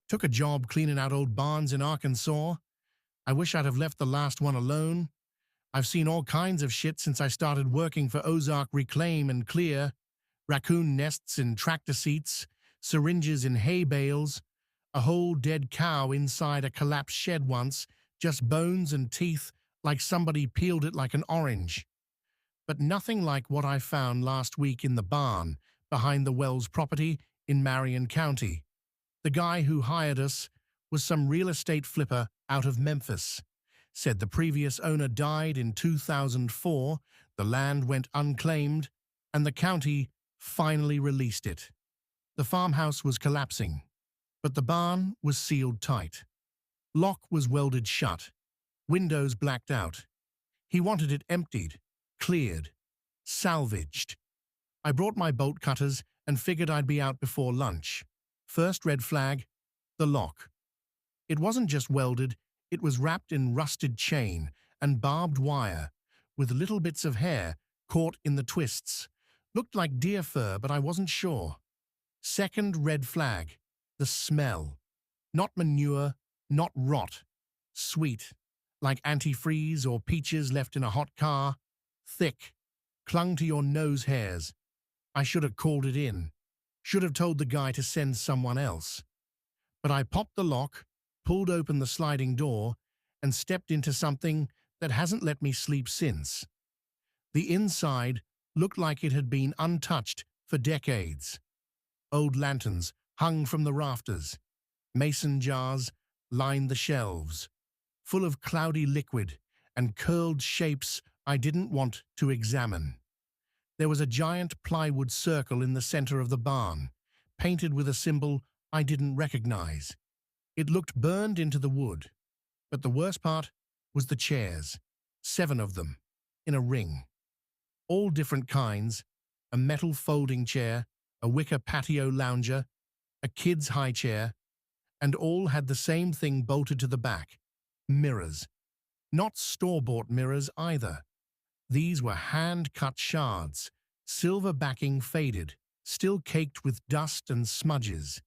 Took a job cleaning out old barns in Arkansas. I wish I'd have left the last one alone. I've seen all kinds of shit since I started working for Ozark Reclaim and Clear. Raccoon nests in tractor seats, syringes in hay bales, a whole dead cow inside a collapsed shed once, just bones and teeth like somebody peeled it like an orange. But nothing like what I found last week in the barn behind the Wells property in Marion County. The guy who hired us was some real estate flipper out of Memphis. Said the previous owner died in 2004, the land went unclaimed, and the county finally released it. The farmhouse was collapsing, but the barn was sealed tight. Lock was welded shut, windows blacked out. He wanted it emptied, cleared, salvaged. I brought my bolt cutters and figured I'd be out before lunch. First red flag, the lock. It wasn't just welded, it was wrapped in rusted chain and barbed wire, with little bits of hair caught in the twists. Looked like deer fur, but I wasn't sure. Second red flag, the smell. Not manure, not rot. Sweet, like antifreeze or peaches left in a hot car. Thick, clung to your nose hairs. I should have called it in. Should have told the guy to send someone else. But I popped the lock, pulled open the sliding door, and stepped into something that hasn't let me sleep since. The inside looked like it had been untouched for decades. Old lanterns hung from the rafters. Mason jars lined the shelves, full of cloudy liquid and curled shapes I didn't want to examine. There was a giant plywood circle in the center of the barn, painted with a symbol I didn't recognize. It looked burned into the wood, but the worst part was the chairs, 7 of them, in a ring. All different kinds, a metal folding chair, a wicker patio lounger, a kid's high chair, and all had the same thing bolted to the back, mirrors. Not store-bought mirrors either. These were hand-cut shards, silver backing faded, still caked with dust and smudges.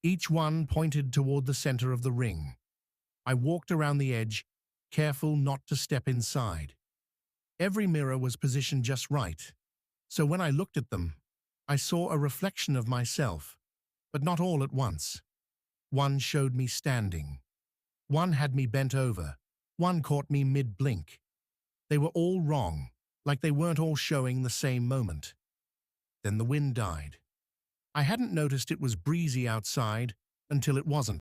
Each one pointed toward the center of the ring. I walked around the edge, careful not to step inside. Every mirror was positioned just right, so when I looked at them, I saw a reflection of myself, but not all at once. One showed me standing. One had me bent over. One caught me mid-blink. They were all wrong, like they weren't all showing the same moment. Then the wind died. I hadn't noticed it was breezy outside until it wasn't.